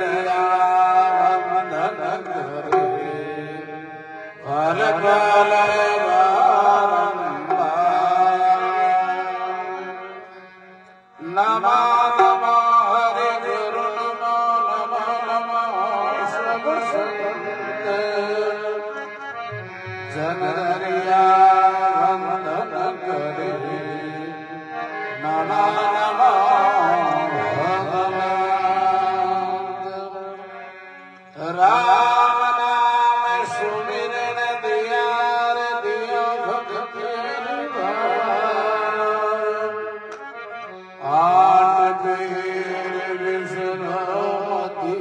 दरिया वंदन करे फल फल नमो नमो हरे गुरु नमो नमो नमो सब संत जन दरिया वंदन करे नमो नमो भगवंत राम नाम सुमिरन दियार दियो भक्ति आठ पीर विष्णुमती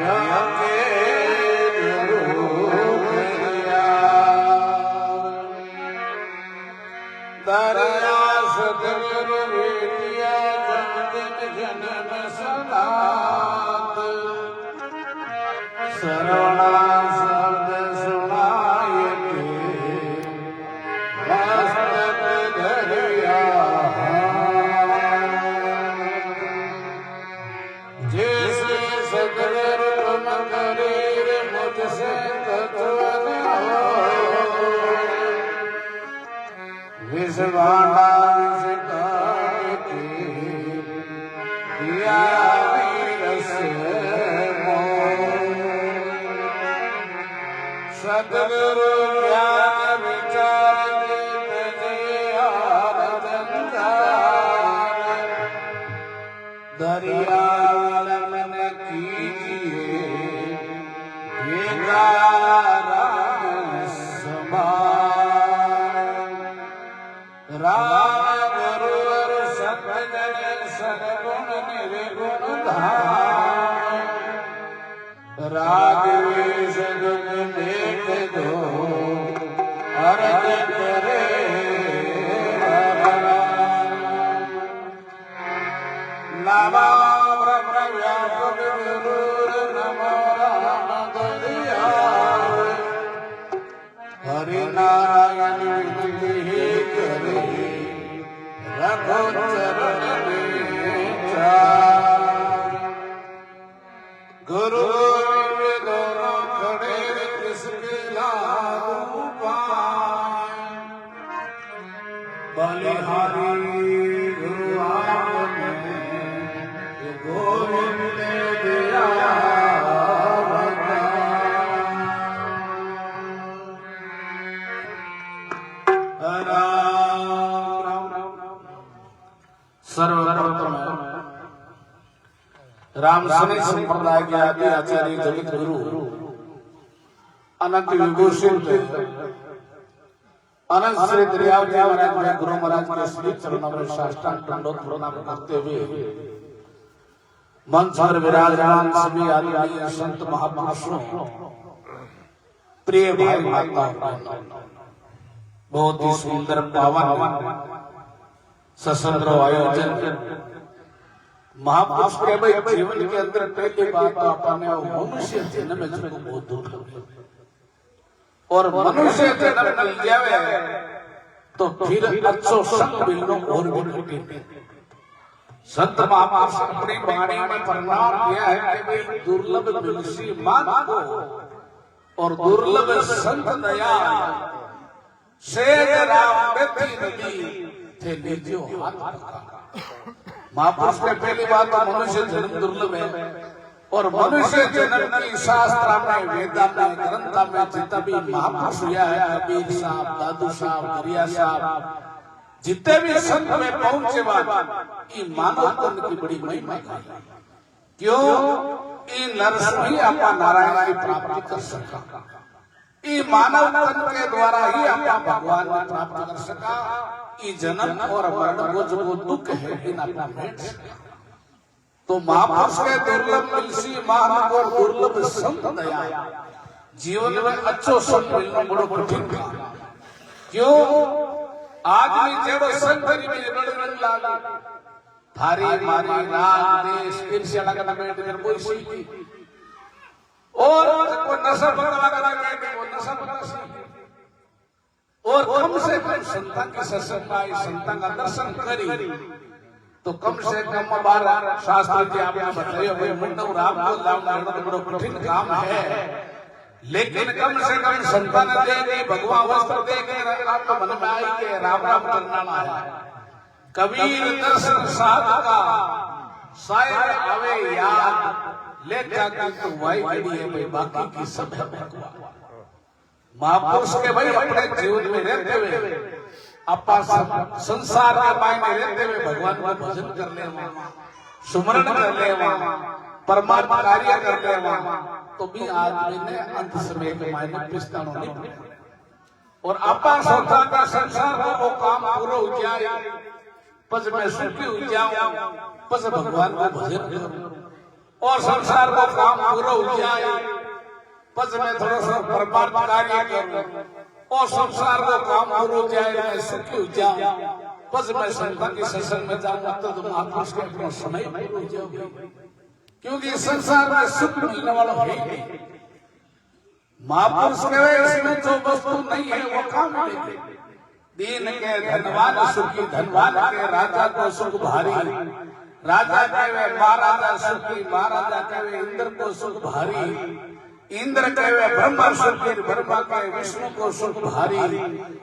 यके दरिया सतगुरु विद्या जन जनन सनात सरवणा शब्द सुनाय के मस्तक दरिया जैसे सतगुरु तुम करीर मुझसे तत्वन हो विषवाणा विषकाके दिया वीरस सद्गुरु ज्ञान विचार दरिया मन कीजिए राम गुरु संत जन सद्गुण निर्गुण धाम राग वेश गुण देख दो अर्ज करे नमो ब्रह्म व्यापक गुरु नमो राम दरिया हरि नारायण विनती करे रघु चरण गुरु दोनों खड़े किसके लागू पाए बलिहारी गुरु आपने गोविंद ने दिया सर्वप्रथम रामसनी संप्रदाय के आदि आचार्य जगत गुरु अनंत विभूषित अनंत श्री दरियावती महाराज में गुरु महाराज के श्री चरणों में साष्टांग दंडोत प्रणाम करते हुए मंच पर विराजमान सभी आदरणीय संत महापुरुषों प्रिय भाई माताओं बहुत ही सुंदर पावन सशस्त्र आयोजन महापुरुष के भाई जीवन के अंदर पहली बात तो अपने मनुष्य जन्म में जिसको बहुत दुख लगे और मनुष्य जन्म मिल जावे तो फिर अच्छो संग मिलनो और भी कठिन संत महापुरुष अपनी वाणी में प्रणाम किया है कि भाई दुर्लभ मिलसी मान को और दुर्लभ संत दया शेर राम व्यक्ति नदी थे लीजियो हाथ पकड़ा महापुरुष ने पहली बात तो मनुष्य जन्म दुर्लभ है और मनुष्य जन्म की शास्त्र में वेदा में ग्रंथ में जितना भी महापुरुष हुआ है कबीर साहब दादू साहब दरिया साहब जितने भी संत में पहुंचे ये मानव तन की बड़ी महिमा है क्यों ये नरसिंह आपा नारायण की प्राप्ति कर सका ये मानव तन के द्वारा ही आपा भगवान को प्राप्त कर सका ये जन्म और मरण को जो दुख है इन अपना भेंट तो महापुरुष के दुर्लभ मिलसी महान और दुर्लभ संत दया जीवन में अच्छो संत मिलना बड़ो कठिन क्यों आदमी जब संतरी में बड़े लाला थारी मारी राग देश ईर्ष्या लगना बैठ कर कोई सीखी और कोई नशा पकड़ा बैठ वो नशा पकड़ा सीखी और कम से कम संतान की सत्संगाई संतान का दर्शन करी तो कम से कम 12 शास्त्र जी आपने बताया भाई मंडव राम को लाना बड़ा कठिन काम है, लेकिन कम से कम संतान देगी, भगवान वस्त्र देगी, आपको मन में आई के राम राम करना है। कबीर दर्शन साध का शायर आवे याद ले जाकर तो वाई गड़ी है भाई, बाकी की सब है भगवान। महापुरुष के भाई अपने जीवन में रहते हुए अपा संसार के मायने रहते हुए भगवान का भजन कर ले, सुमरण कर ले, परमात्मा कार्य कर ले, तो भी आदमी ने अंत समय के मायने पिस्तानो नहीं। और अपा सोचा का संसार का वो काम पूरा हो जाए, पस मैं सुखी हो जाऊं, पस भगवान का भजन करूं, और संसार का काम पूरा हो जाए, पस मैं थोड़ा सा परमात्मा कार्य करूं, और संसार को काम हो जाए, मैं सुखी हो जाऊं, बस मैं संतान के सत्संग में जाऊंगा तो महापुरुष के अपना समय हो जाओगे, क्योंकि संसार में सुख मिलने वाला है नहीं। महापुरुष के इसमें जो वस्तु नहीं है वो काम मिलेगी। दीन के धनवान सुखी, धनवान के राजा को सुख भारी, राजा कहे महाराजा सुखी, महाराजा कहे इंद्र को सुख भारी, इंद्र कहे ब्रह्मा सुखी, ब्रह्मा कहे विष्णु को सुख भारी।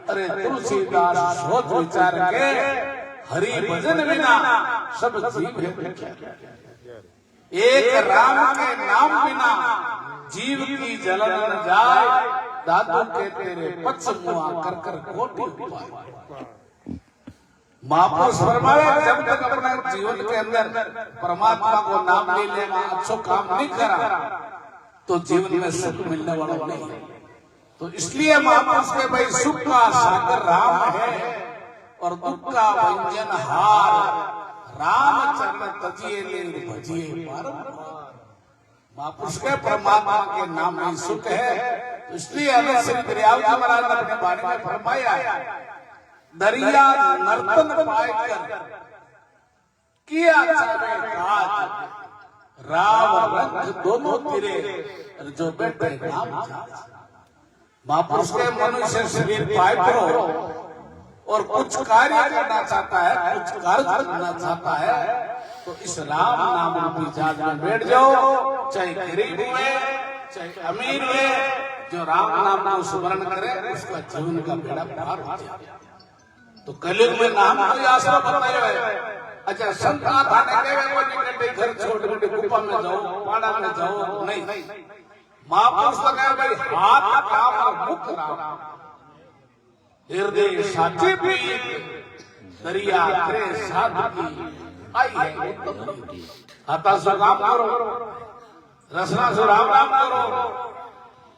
अरे तुलसीदास सोच विचार के हरि भजन बिना सब जीव है, एक राम के नाम बिना जीव की जलन न जाए, दादू के तेरे पच मुआ कर कर कोटि उपाय। महापुरुष फरमावे जब तक अपने जीवन के अंदर परमात्मा को नाम नहीं लेना, अच्छा काम नहीं करा, तो जीवन में सुख मिलने वाला नहीं है। तो इसलिए महापुरुष के भाई सुख का सागर राम है और दुख का व्यंजन हार, राम चरण तजिए ले भजिए परम। महापुरुष के परमात्मा के नाम में सुख है। तो इसलिए अगर श्री दरियाव जी महाराज ने अपने बारे में फरमाया, दरिया नर्तन पाकर किया चाहे काज, राम रंग दोनों तिरे जो बैठे नाम। महापुरुष के मनुष्य शरीर पाए करो और कुछ कार्य करना चाहता है, कुछ कार्य करना चाहता है, तो इस राम नाम रूपी जहाज में बैठ जाओ, चाहे गरीब हुए चाहे अमीर हुए, जो राम नाम को स्मरण करे उसका जीवन का बेड़ा पार हो जाए। तो कलयुग में नाम कोई आसरा बताया है। अच्छा संत आने के घर छोड़ के गुफा में जाओ, पाड़ा में जाओ, नहीं। महापुरुष लगाए भाई हाथ काम और मुख राम, हृदय साची प्रीत, दरिया करे साधु की आई है। हाथा से काम करो, रसना से राम राम करो,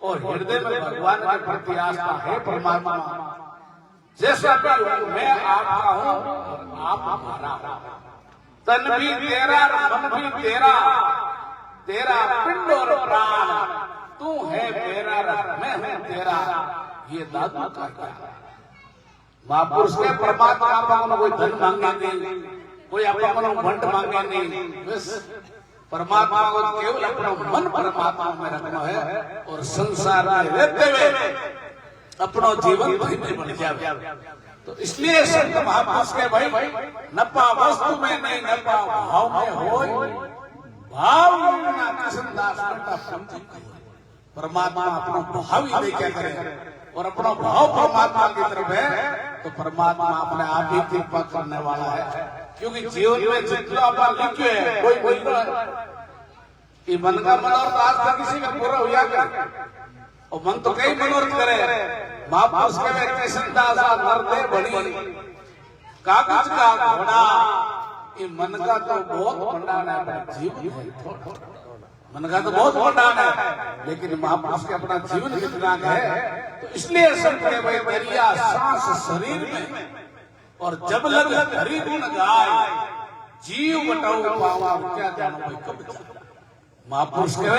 और हृदय में भगवान के प्रति आस्था है। परमात्मा जैसा मैं आपका हूँ, आप हमारा, तन भी तेरा, मन भी तेरा, तेरा पिंड और प्राण, तू है मेरा, मैं हूँ तेरा, ये दादू का क्या। महापुरुष के परमात्मा आपको कोई धन मांगे नहीं, कोई अपना भंड मांगे नहीं, बस परमात्मा को केवल अपना मन परमात्मा में रखना है, और संसार में रहते हुए अपना जीवन धन्य बन जाए। तो इसलिए संत महापुरुष के भाई नपा वस्तु में नहीं, नपा भाव में हो, भाव परमात्मा अपना भाव ही नहीं क्या करे, और अपना भाव परमात्मा की तरफ है, तो परमात्मा अपने आप ही कृपा करने वाला है। क्योंकि जीवन में जितना अपन लिखे है, कोई बोल रहा है कि मन का मनोरथ आज तक किसी का पूरा हुआ कर, और मन तो कई मनोरथ करे। महापुरुष के में कृष्णदास नरदे बड़ी कागज का घोड़ा, ये मन का तो बहुत भंडार है, जीवन है मन का तो बहुत भंडार है, लेकिन महापुरुष के अपना जीवन कितना है। तो इसलिए संत के भाई दरिया सांस शरीर में, और जब लग हरि गुण गाय, जीव बटाऊ पावा क्या जानो भाई कब। महापुरुष के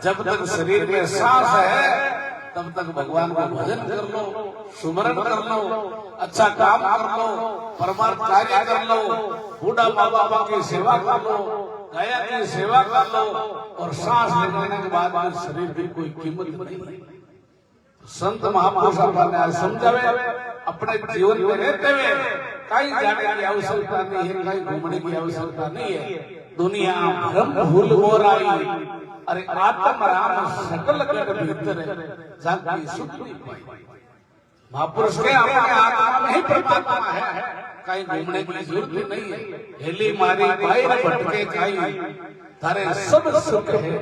जब तक शरीर में सांस है तब तक भगवान का भजन कर लो, सुमरण कर लो, अच्छा काम कर लो, परमार्थ कार्य कर लो, बूढ़ा माँ बाबा की सेवा कर लो, गया की सेवा कर लो, और सांस लेने के बाद शरीर की कोई कीमत नहीं। संत महापुरुष आपने समझावे अपने जीवन में रहते हुए कहीं जाने की आवश्यकता नहीं है, कहीं घूमने की आवश्यकता नहीं है। दुनिया भ्रम भूल हो रही, अरे आत्म राम सकल के भीतर है, जाती सुख नहीं पाई। महापुरुष के अपने आत्मा में ही परमात्मा है, कहीं घूमने की जरूरत नहीं है। हेली मारी भाई भटके कहीं थारे सब सुख है,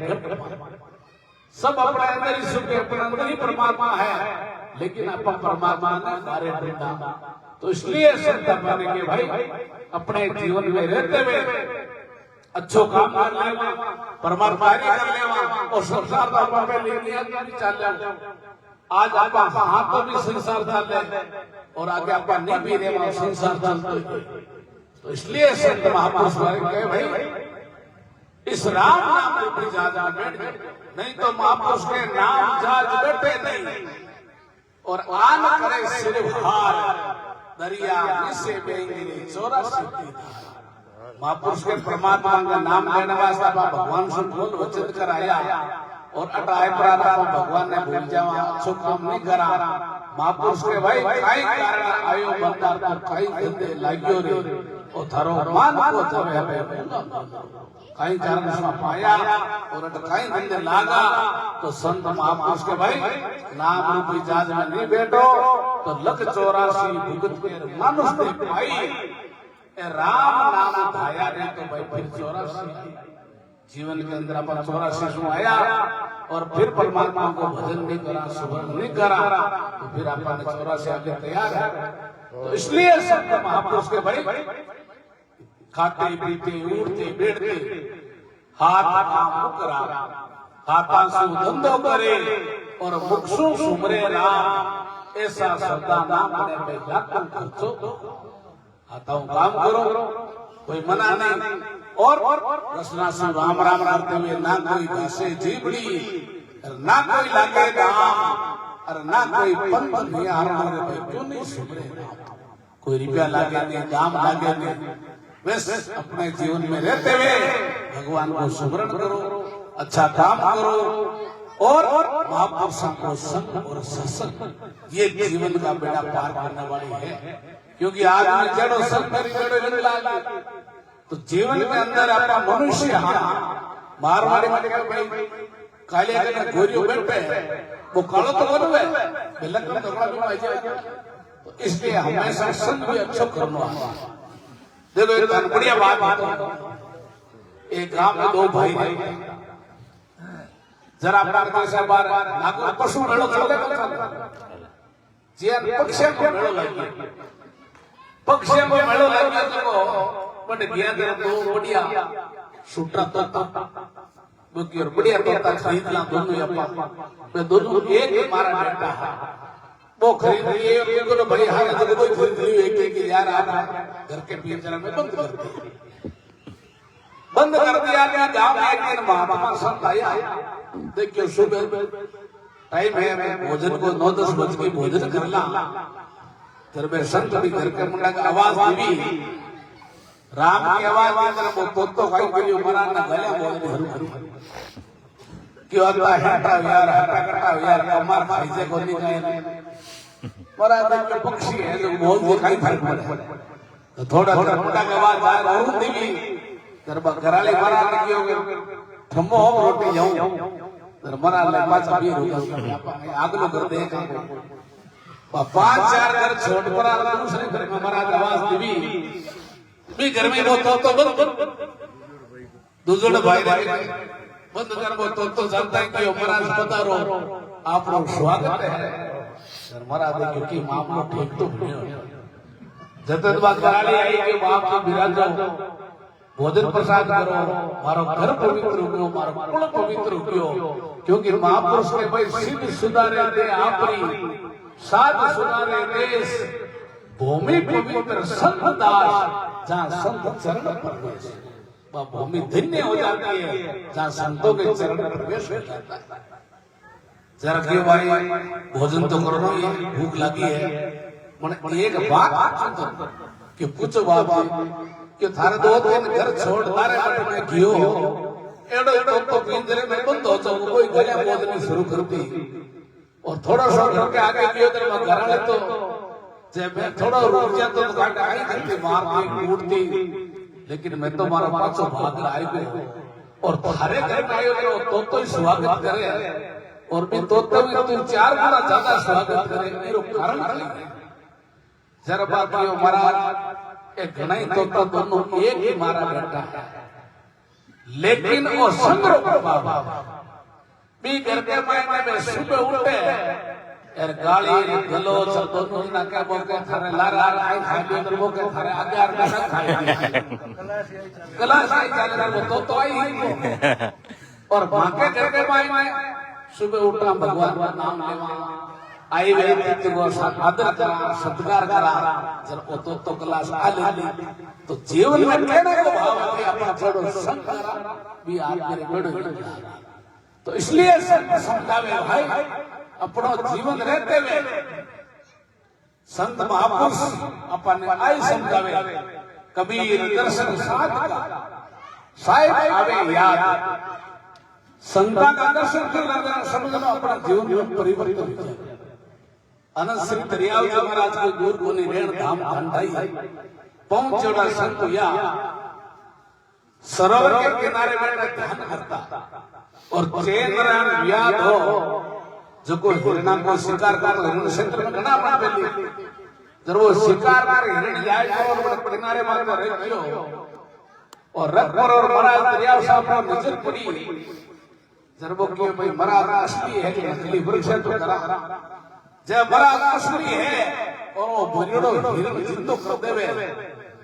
सब अपने अंदर ही सुख है, अपने अंदर ही परमात्मा है, लेकिन अपन परमात्मा ने मारे ढूंढा। तो इसलिए संत अपने के भाई अपने जीवन में रहते हुए अच्छो काम कर लेवा, परमात्मा कर लेवा और संसार का अपन पे लेके चल जाओ। आज आप हाथ तो भी संसार चल और आगे आप नहीं भी रहे संसार चलते। तो इसलिए संत महापुरुष कहे भाई इस राम नाम रूपी जहाज में बैठ जाओ, नहीं तो महापुरुष के नाम जहाज बैठे नहीं। और आन करे सिर्फ हार दरिया से बेंगे 84 महापुरुष के परमात्मा का नाम लेने वास्ते भगवान से बोल वचन कराया और अटाए प्रार्थना भगवान ने भूल जावा, अच्छो काम नहीं करा। महापुरुष के भाई कई कारण आयो बंदार तो कई धंधे लागियो रे और थारो मान को जवे कई कारण से पाया और कई धंधे लागा। तो संत महापुरुष के भाई नाम रूपी जहाज में नहीं बैठो तो लख 84 भुगत के मनुष्य ने पाई राम नाम धाया रे तो भाई फिर 84 जीवन के अंदर अपन 84 आया और फिर परमात्मा को भजन नहीं करा, सुभन नहीं करा, तो फिर अपन 84 आगे तैयार है। तो इसलिए संत महापुरुष के भाई खाते पीते उड़ते बैठते हाथ काम मुकरा हाथा सु धंधो करे और मुखसु सुमरे राम, ऐसा सदा नाम ने में लाखों खर्चो। हाथों काम करो, कोई मना नहीं, और रसना से राम राम करते हुए ना कोई घासे जीवड़ी ना कोई लागे दाम और ना कोई पंथ नहीं हारना रे भाई क्यों नहीं सुमरे राम। कोई रुपया लागे नहीं, दाम लागे नहीं, बस अपने जीवन में रहते हुए भगवान को सुमरण करो, अच्छा काम करो और महापुरुषों को संग और सत्संग, ये जीवन का बेड़ा पार करने वाली है। क्योंकि आदमी जड़ो संग जड़ो लागे तो जीवन के अंदर आपका मनुष्य मारवाड़ी भाई काले अगर गोरियों बैठे वो कालो तो बनवे बिलक में तो तो इसलिए हमेशा संग भी अच्छा करना। देखो एक बढ़िया बात है, एक गांव में दो भाई थे, जरा अपना से बाहर नागो पशु मेलो चले जे पक्षियों को मेलो लगी, पक्षियों को मेलो लगी तो बट गया दो बढ़िया सूटा तोता बुकी और बढ़िया तोता खरीद ला दोनों अपा वे दोनों एक मारा बेटा है वो खरीद लिए और इनको तो भाई हाल तो कोई खरीद लियो एक एक यार आ रहा घर के पिंजरा में बंद कर दिया गया। गांव में एक दिन महात्मा संत आया, देखियो सुबह टाइम है भोजन को 9-10 बज के भोजन करला घर में संत भी घर के मुंडा का आवाज दी राम की आवाज में वो तो भाई बोलियो मरान ना गले बोल हरु हरु क्यों आता हटा यार कमर खाइजे को नहीं गए मरान के पक्षी है जो बहुत दिखाई फर्क पड़े तो थोड़ा मुंडा की आवाज आए और देवी दरबा घराले मरान की हो गए ठम्मो रोटी जाऊं तर मरान ले पाछा भी रुका आगलो कर दे का 5-4 घर छोड़ पर दूसरे घर में मरान आवाज देवी भी घर में वो तो बंद दूसरे भाई बंद कर वो तो जानता है कि महाराज पधारो आप लोग स्वागत है सर महाराज क्योंकि मामलो ठीक तो नहीं जतन बात कराली आई कि बाप को विराज जाओ भोजन प्रसाद करो मारो घर पवित्र हो गयो मारो कुल पवित्र हो गयो क्योंकि महापुरुष के भाई सिद्ध सुधारे दे आपरी साध सुधारे देश भूमि पवित्र संत दास जहाँ संत चरण प्रवेश वह भूमि धन्य हो जाती है जहाँ संतों के चरण प्रवेश हो जाता है। जरा क्यों भाई भोजन तो करो ही भूख लगी है मन एक बात कि पूछो बाप कि थारे 2-3 घर छोड़ तारे मठ में गियो एडो तो पिंजरे में बंद हो जाओ कोई गले बोलनी शुरू कर दी और थोड़ा सा घर के आगे गयो तो मैं घर ले तो जब मैं थोड़ा रुक गया तो गाड़ी आई थी मारती कूदती, लेकिन मैं तो मारा पाछो भाग आई गयो और थारे घर में आयो तो ही स्वागत करे और भी तो भी तू 4 गुना ज्यादा स्वागत करे मेरो कारण है। जरा बात यो महाराज एक घणाई तो दोनों एक ही मारा बेटा है, लेकिन वो संग्रह बाबा भी घर के मायने में सुबह उठे यार गाली गलो सब दोनों ना के बोके थारे लारा आई खाई दे बोके थारे आगे आर ना खाई क्लास आई चले वो तो आई और बाके घर के मायने सुबह उठा भगवान का नाम लेवा आई व्यक्ति को आदर करा सत्कार करा जरा तो क्लास आ ले तो जीवन में कहने को भाव है अपना छोड़ो संग करा भी आप मेरे बड़ो तो इसलिए समझावे भाई अपना जीवन रहते हुए संत महापुरुष अपन आई समझावे कबीर दर्शन साथ का साहिब आवे याद संता का दर्शन करना समझना अपना जीवन में परिवर्तन हो जाए। अनंत श्री दरियाव जी महाराज के गुरु को निरेण धाम खंडाई पहुंचोड़ा संत या सरोवर के किनारे बैठे ध्यान करता और चेंद्रन व्याध हो जो को हिरणा को शिकार कर हिरण क्षेत्र में घना बन पेली जब वो शिकार कर हिरण जाए और किनारे मार कर रखियो और रथ पर और महाराज दरियाव साहब पर नजर पड़ी जब वो क्यों भाई महाराज असली है कि नकली वृक्ष तो करा जब महाराज असली है और वो बरियोड़ो हिरण जिंदो कर देवे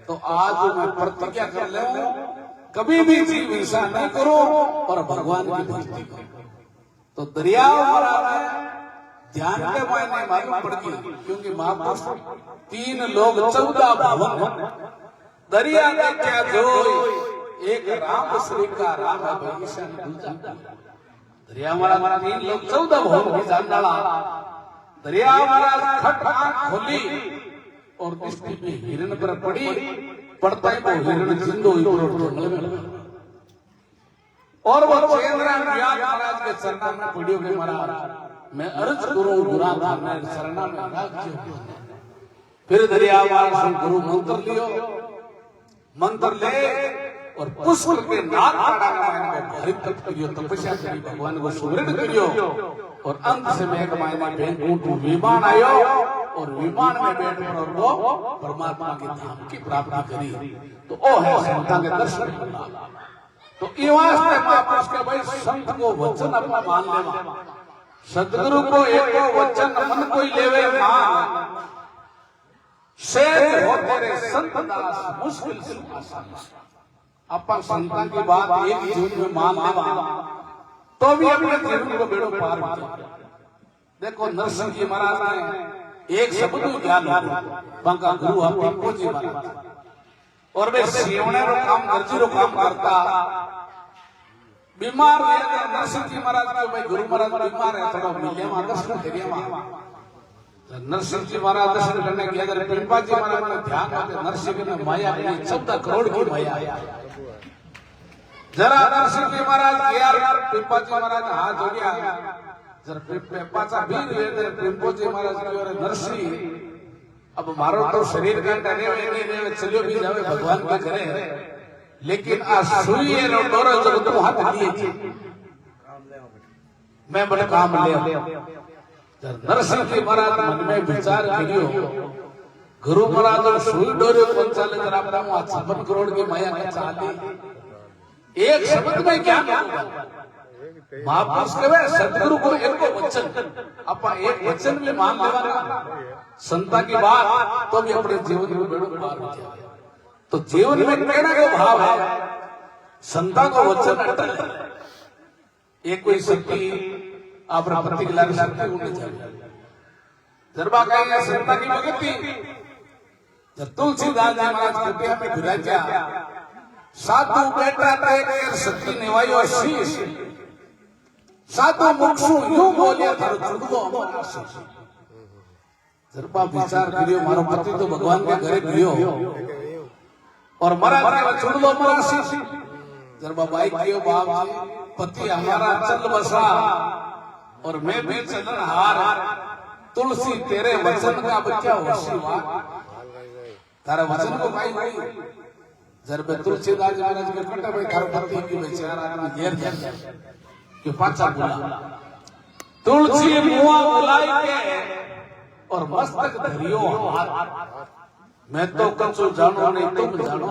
तो आज मैं प्रतिज्ञा कर ले कभी भी जीव हिंसा नहीं करो और भगवान की भक्ति करो। तो दरियाव महाराज ध्यान के मायने मालूम पड़ गई क्योंकि महापुरुष 3 लोग 14 भवन दरिया का क्या जो एक राम श्री का राम भविष्य दरिया महाराज 3 लोग 14 भवन भी जान डाला। दरिया महाराज खट आंख खोली और दृष्टि में हिरण पर पड़ी पड़ता है वो हिरण जिंदो और वो चेंद्रन व्याध महाराज के चरणा में पड़ियो के महाराज मैं अर्ज करूं गुरु धाम शरणा में राज्य। फिर दरिया महाराज गुरु मंत्र लियो मंत्र ले और पुष्प के नाग को हरित करियो तपस्या करी भगवान को सुमरण करियो और अंत से मेघ मायने बैकुंठ विमान आयो और विमान में बैठ कर और वो परमात्मा के धाम की प्राप्ति करी तो ओ है संतां के दर्शन करना। तो ये वास्ते महापुरुष के भाई संत को वचन अपना मान लेवा सदगुरु को एको वचन मन कोई लेवे मान शेष हो तेरे संत दास मुश्किल से आसान। अपन संतां की बात एक जीवन में मान लेवा तो भी अपने जीवन को बेड़ो पार किया। देखो नरसिंह जी महाराज ने एक शब्द ज्ञान बांका गुरु हम टिप्पो जी महाराज और वे सेवने रो काम गर्जी रो काम करता बीमार है नरसिंह जी महाराज के भाई गुरु महाराज बीमार है थोड़ा मिले में दर्शन करिए नरसिंह जी महाराज दर्शन करने के अगर पिंपा जी महाराज ने ध्यान करके नरसिंह ने माया की 14 करोड़ की माया जरा नरसिंह जी महाराज गया पिंपा जी महाराज हाथ जोड़िया जरा पिंपाचा वीर वेदर पिंपो जी महाराज की और नरसिंह अब मारो तो शरीर का डरे चलियो भी जावे भगवान के घरे लेकिन आ सुई रो डोरो जब तू हाथ लिए थी मैं बड़े काम ले नरसिंह जी महाराज मन में विचार करियो गुरु महाराज सुई डोरे को चले जरा अपना 56 करोड़ की माया का चाली एक शब्द में क्या महापुरुष कहे सदगुरु को एक वचन अपा एक वचन में मान लेवा संता की बात तो भी अपने जीवन में बेड़ो पार हो जाए। तो जीवन में कहना का भाव है संता को वचन अटल एक कोई शक्ति आप प्रति लाख शक्ति होनी चाहिए दरबा कहेंगे संता की भक्ति जब तुलसीदास जी महाराज कहते हैं हमें विराजा साधु बेटा टेक शक्ति निवायो शीश साधु मुक्षु यूं बोलिया थारो चुड़गो अमर आशीष। जरपा विचार करियो मारो पति तो भगवान के घरे गयो और महाराज के चुड़गो अमर आशीष जरपा भाई कहियो बाप पति हमारा चल बसा और मैं भी चंदन हार तुलसी तेरे वचन का अब क्या होशी बात तारा वचन को भाई भाई जर बे तुलसीदास महाराज के कटा भाई थारो पति की बेचारा आदमी घेर घेर के पाछा बोला तुलसी मुआ बुलाई के और मस्तक धरियो हाथ मैं तो कछु जानो नहीं तुम जानो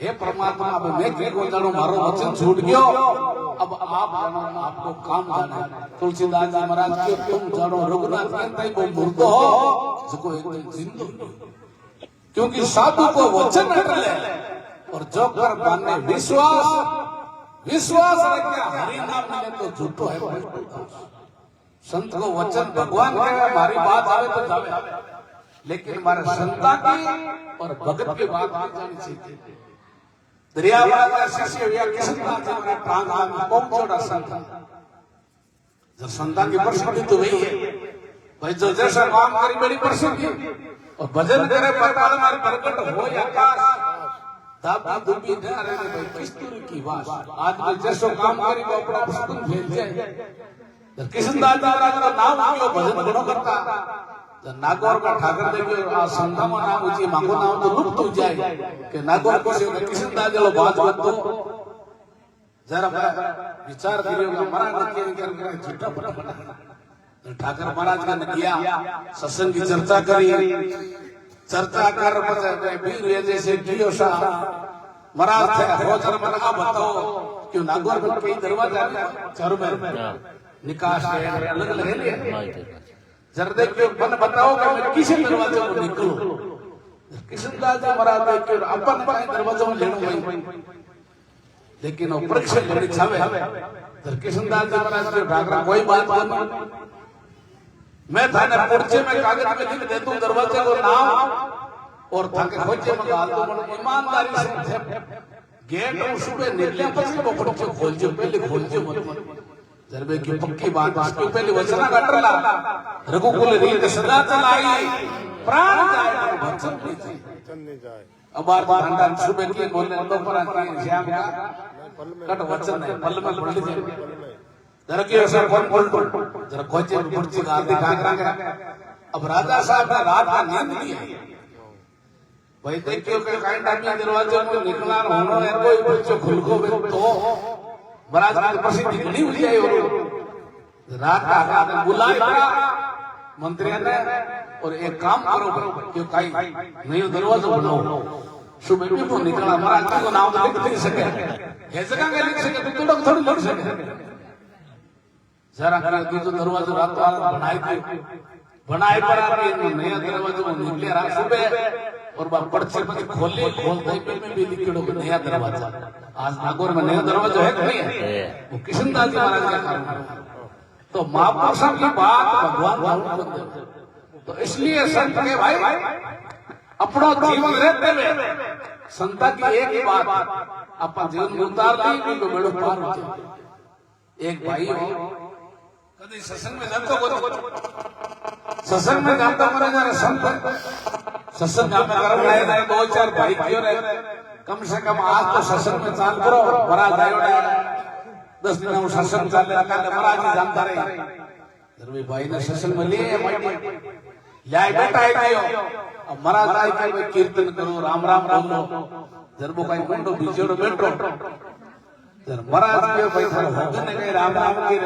हे परमात्मा अब मैं की को जानो मारो वचन छूट गयो अब आप जानो आपको काम जाना तुलसीदास जी महाराज के तुम जानो रघुनाथ कहते वो मुर्दो हो जिसको एकदम जिंदो क्योंकि साधु को वचन अटले और जो कर माने विश्वास विश्वास रखे हरि नाम मिले तो झूठो है संत को वचन भगवान कहे हमारी बात आवे तो जावे लेकिन हमारे संता की और भगत की बात नहीं जानी चाहिए दरियावाला का शिष्य या कृष्णदास जी हमारे प्राण में कौन छोड़ा संत जब संता की प्रसिद्धि तो वही है भाई जो जैसा काम करी बड़ी प्रसिद्धि और भजन करे पाताल में प्रकट हो आकाश दाबी दुबी न रहे भाई किस्तूरी की बात आज में जैसो काम करी वो अपना पुस्तक भेज जाए कृष्णदास जी महाराज का नाम क्यों भजन बड़ो करता नागौर का ठाकर देवी आ संता में नाम उची मांगो नाम तो लुप्त हो जाए कि नागौर को से कृष्णदास जी बात तो जरा विचार करियो कि महाराज के कर झूठा बना ठाकर महाराज ने किया सत्संग की चर्चा करी चर्चा कर वीर जैसे कियो सा महाराज थे हो जरा मन का बताओ क्यों नागौर में कई दरवाजा चारों में निकास है अलग अलग है जरा देखियो मन बताओ कि मैं किस दरवाजे में निकलूं कृष्णदास जी महाराज देखियो अपन अपन दरवाजे में लेनो भाई लेकिन वो परीक्षा लेनी छावे कृष्णदास जी महाराज के ठाकरा कोई बात नहीं मैं थाने पुर्चे में कागज में लिख देता हूं दरवाजे को नाम और थाके खोजे में डाल दूं ईमानदारी से गेट सुबह निकले पछी वो पुर्चे खोलजो पहले खोलजो मत जरबे की पक्की बात उसके पहले वचना कटला रघुकुल रीत सदा चलाई प्राण जाए वचन नहीं जाए अब बार भंडार सुबह की बोलने तो पर आके श्याम का कट वचन है पल में पड़ जाए जरा की असर कौन बोल जरा खोजे पुर्ची का आदि कागरा अब राजा साहब ने रात का नींद लिया भाई देखियो के कांडा में दरवाजे में निकला होनो है कोई बच्चो खुल को तो महाराज की प्रसिद्धि घनी हुई है और रात का आदमी बुलाया मंत्री ने और एक काम करो क्यों काई नयो दरवाजा बनाओ सुबह भी वो निकला महाराज को नाम लिख नहीं सके है जगह का लिख सके तो लोग थोड़ी लिख सके जरा कर दूसरा दरवाजा रात वाला बनाए पर आके नया दरवाजा में निकले रात सुबह और बाप पर्चे में खोले खोलते में भी लिखड़ो नया दरवाजा आज नागौर में नया दरवाजा है कि नहीं है वो कृष्णदास जी महाराज का कारण तो महापुरुषों की बात भगवान तो इसलिए संत के भाई अपना जीवन रहते हुए संता की एक ही बात अपन जीवन में उतार दी तो बेड़ो पार हो जाए एक भाई हो कभी सत्संग में जाता हो सत्संग में जाता मरे जा संत सत्संग में कर्म लाए दो चार भाई क्यों रहे कम से कम आज तो सत्संग में चाल करो महाराज आयो 10 दिन में सत्संग चाल रखा महाराज जी जानता रहे जरूरी भाई ने सत्संग में लिए लाए बेटा है क्यों अब महाराज आए के भाई कीर्तन करो राम राम बोलो जरबो कई मुंडो बिछोड़ो बैठो जर महाराज के भाई थारो भगन ने राम राम की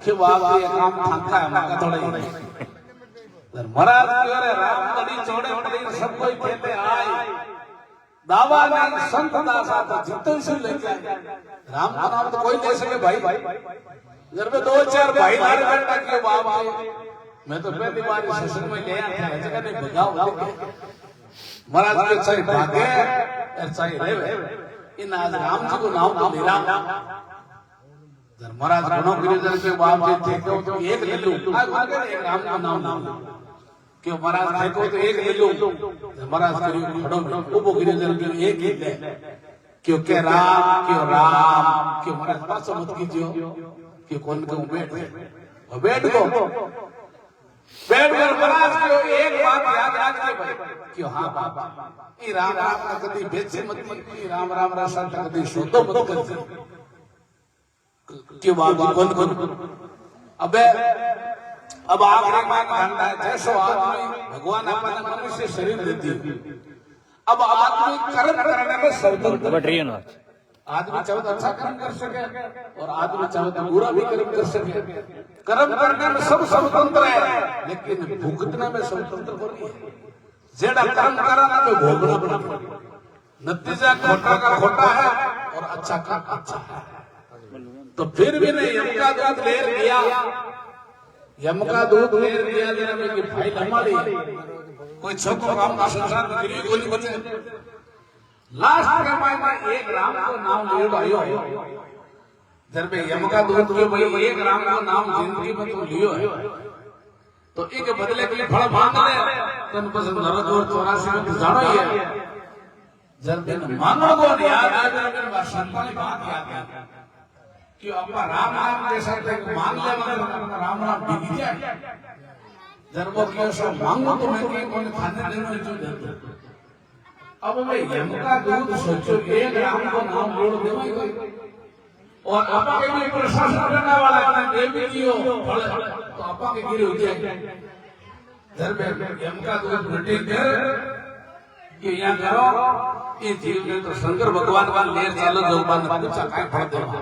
के बाप ये काम थाका है मका थोड़े जर महाराज के रे राम कड़ी छोड़े पड़ी सब कोई कहते आए दावा नहीं संत दासा तो जितने से लेके राम का नाम तो कोई ले सके भाई जर में 2-4 भाई लारे बैठा के बाप मैं तो पहली बार सत्संग में गया था जगह नहीं भगाओ महाराज के चाहे भागे और चाहे रेवे इन आज राम जी को नाम तो मेरा जर महाराज गुणों गिरिजन के बाप जी थे तो एक ले लूं आज एक राम का नाम क्यों महाराज थे तो एक ले लूं महाराज करियो खड़ो में उबो गिरिजन के एक ही ले क्यों के राम क्यों महाराज पास मत कीजियो कि कौन को बैठ को बैठकर महाराज को एक बात याद रखिए भाई क्यों हाँ बाबा ये राम राम का कभी बेचे मत राम राम रसा कभी शोधो मत कर क्यों बाबू कौन कौन अबे अब आखिरी बात कहता है जैसो आदमी भगवान अपना मनुष्य शरीर देती है। अब आदमी कर्म करने में स्वतंत्र, आदमी चाहे तो अच्छा कर्म कर सके और आदमी चाहे तो बुरा भी कर्म कर सके। कर्म करने में सब स्वतंत्र है, लेकिन भुगतने में स्वतंत्र नहीं है। जेड़ा कर्म कराना तो भोगना पड़ेगा। नतीजा खोटा का खोटा है और अच्छा का अच्छा है। तो फिर भी नहीं यम का दूध ले लिया, यम का दूध ले लिया जरा की फाइल हमारी कोई छोको काम का संसार में गिरी गोली बचे। लास्ट के में एक राम को नाम लियो भाइयों, जब में यम का दूध के भाई एक राम को नाम जिंदगी में तो लियो है तो एक बदले के लिए फल मांग ले तन पसंद नरक और 84 में जानो ही है। जब दिन मांगो को याद आ जाए बस संतानी बात याद आ कि अपना राम नाम जैसा मांग ले मतलब राम नाम बिक जाए। जब वो क्यों सो मांगो तो मैं कहीं कोई खाने देने जो देते। अब मैं यम का दूध सोचो एक राम को नाम जोड़ देवाई कोई और आपा के भी प्रशासन करने वाला है देवी जी हो तो आपा के गिरे हो जाए। जब यम का दूध घटी कर कि यहाँ करो ये जीव ने तो शंकर भगवान का लेर चालो जोगबान पूछा काय फल देवा।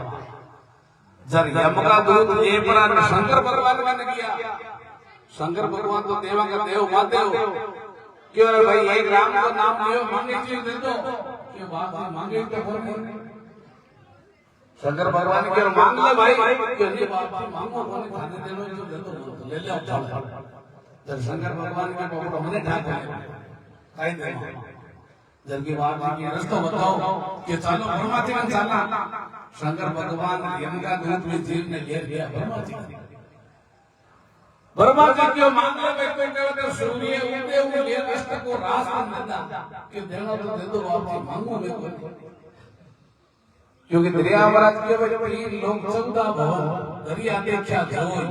जब यम का दूध ये पर शंकर भगवान ने किया, शंकर भगवान तो देवा का देव माते हो क्यों रे भाई एक राम को नाम लियो मांगे चीज दे दो क्यों बात है मांगे तो हो नहीं। शंकर भगवान के मांग ले भाई क्यों नहीं बात है मांगो कोने खाने देनो जो दे दो ले ले चल। जब शंकर भगवान के पकड़ो मने ठाक है काई दे जब की बात की रास्ता बताओ कि चलो ब्रह्मा जी का चलना। शंकर भगवान यम का दूध में जीव ने ले लिया ब्रह्मा जी क्यों मांग ले कोई कहते सूर्य उगते हुए ले कष्ट को रास देना कि देना तो दे दो आप मांगो में कोई क्योंकि दरियावरात के तीन लोग 14 भवन दरिया देखा जोई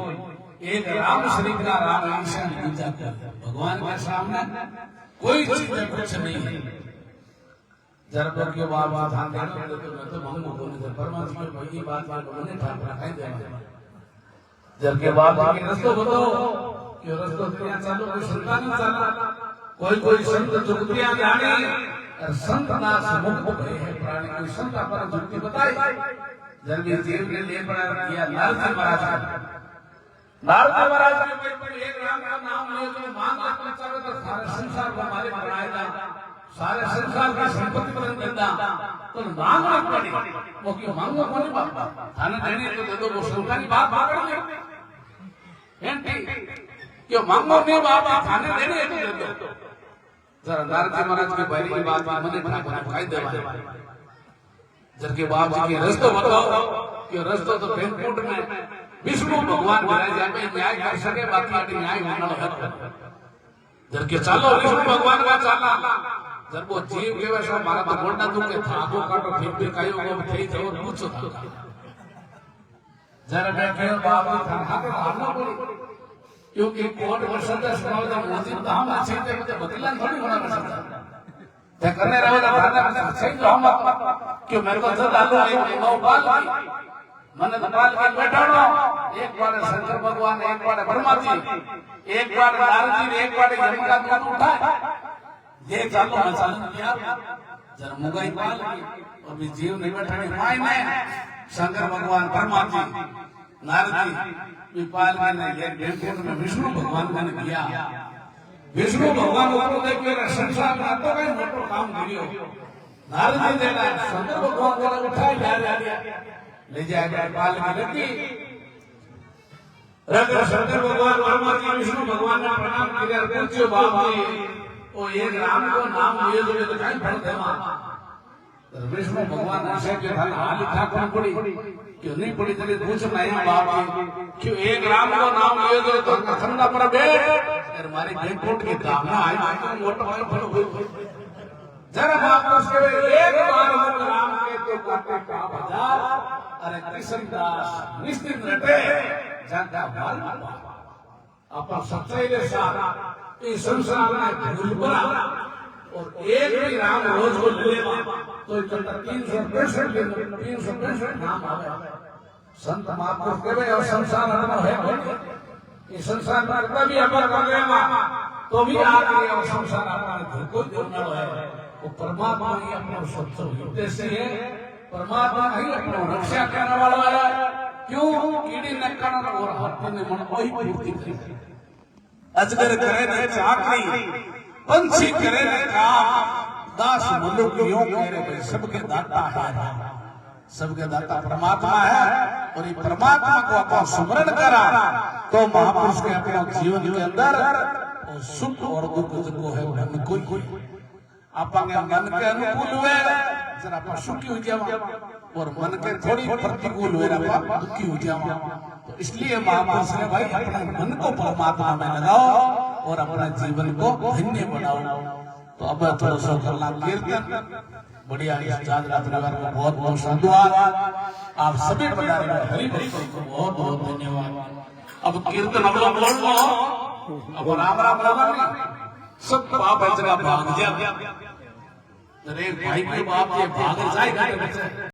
एक राम श्री का राम ईशान पूजा कर भगवान के सामने कोई चीज कुछ नहीं है। जरबर के बाबा ध्यान देना तो मैं तो मांगो बोले परमात्मा की वही बात मैंने ठाक रखा है। जब के बाद की रस्तो बताओ कि रस्तो दुनिया चालू कोई संतान चला कोई संत जुगतियां जाने और संत नाश मुक्त भय है प्राणी कोई संत पर जुगति बताई। जब ये जीव ने ले पड़ा किया नारद महाराज के कोई एक राम का नाम ले तो मांग कर चले तो सारे संसार को हमारे बनाएगा, सारे संसार की संपत्ति बन देता तो मांगना पड़ी वो क्यों मांगो कौन बात थाने देने तो दे दो वो संतानी बात पकड़ ले क्यों मांगो नहीं बाबा थाने देने तो दे दो। जरा नारद महाराज की बारी की बात मने ठाक खाई देवा। जब के बाप जी के रस्तो बताओ कि रस्तो तो भेंटकूट में विष्णु भगवान विराज जाए न्याय कर सके बाकी न्याय होना है। जब के चलो विष्णु भगवान का चलना जब वो जीव के वैसा मारा तो गोंडा दुखे था आगो काटो फिर कायो को थे जो पूछो था जरा बैठे बाबू था हाथ पड़ी क्योंकि कोर्ट में सदा सुनाओ तो मुझे तो हम अच्छे थे मुझे बदलान थोड़ी होना पड़ता ते करने रहो ना थाना सही तो हम क्यों मेरे को तो डालो एक नौ बाल मन तो बाल के बैठानो एक बार शंकर भगवान एक बार ब्रह्मा जी एक बार नारद जी एक बार यम का दूध उठाए ये चालो मैं चालू किया जरा मुगाई पाल और भी जीव नहीं बैठाने माय में शंकर भगवान ब्रह्मा जी नारद जी पाल ने ये भेंटकूट में विष्णु भगवान ने किया। विष्णु भगवान ऊपर देखिए संसार में तो कहीं मोटो काम करियो नारद जी देना शंकर भगवान को उठाए ले जाएगा पाल में लगी रगर शंकर भगवान ब्रह्मा जी विष्णु भगवान ने प्रणाम किया पूछो बाबा ओ ये राम को नाम लिए तो कहीं फल देवा। विष्णु भगवान ऐसे के धन हाली ठाकुर पड़ी क्यों नहीं पड़ी तेरे पूछ नहीं बाबा क्यों एक राम को नाम लिए तो ठंडा पर बैठ और हमारे भेंटकूट की दामना आई तो मोटा फल हुई जरा बाप उसके एक बार हम राम के तो काटे का बाजार अरे कृष्णदास निश्चित रटे जाता बाल अपन सच्चाई के साथ इस संसार में भूलभुला और एक भी राम रोज को ले तो 365 नाम आवे संत महापुरुष कहे और संसार में है ये संसार में कभी अमर वगैरह तो भी आगे और संसार अपना कोई जोड़ना है वो परमात्मा ही अपना सत्य उद्देश्य है परमात्मा ही अपना रक्षा करने वाला है क्यों कीड़ी न करना और हाथ ने मन वही पूर्ति करी अजगर करे न चाकरी पंछी करे न काम दास मनुष्य क्यों करे भाई सबके दाता है सबके दाता परमात्मा है और ये परमात्मा को अपन स्मरण करा तो महापुरुष के अपने जीवन के अंदर सुख और दुख जो है मन कोई अपने मन के अनुकूल हुए जरा अपन सुखी हो जावा और मन के थोड़ी प्रतिकूल हुए अपन दुखी हो जावा तो इसलिए महापुरुष ने भाई अपने मन को परमात्मा में लगाओ और अपना जीवन को धन्य बनाओ तो अब थोड़ा सा करना कीर्तन बढ़िया इस चांद रात परिवार को बहुत बहुत साधुवाद आप सभी पधारे हरि भक्तों को बहुत बहुत धन्यवाद अब कीर्तन हम लोग बोल लो अब राम राम राम सब पाप है जगह भाग जा अरे भाई के बाप ये भाग जाए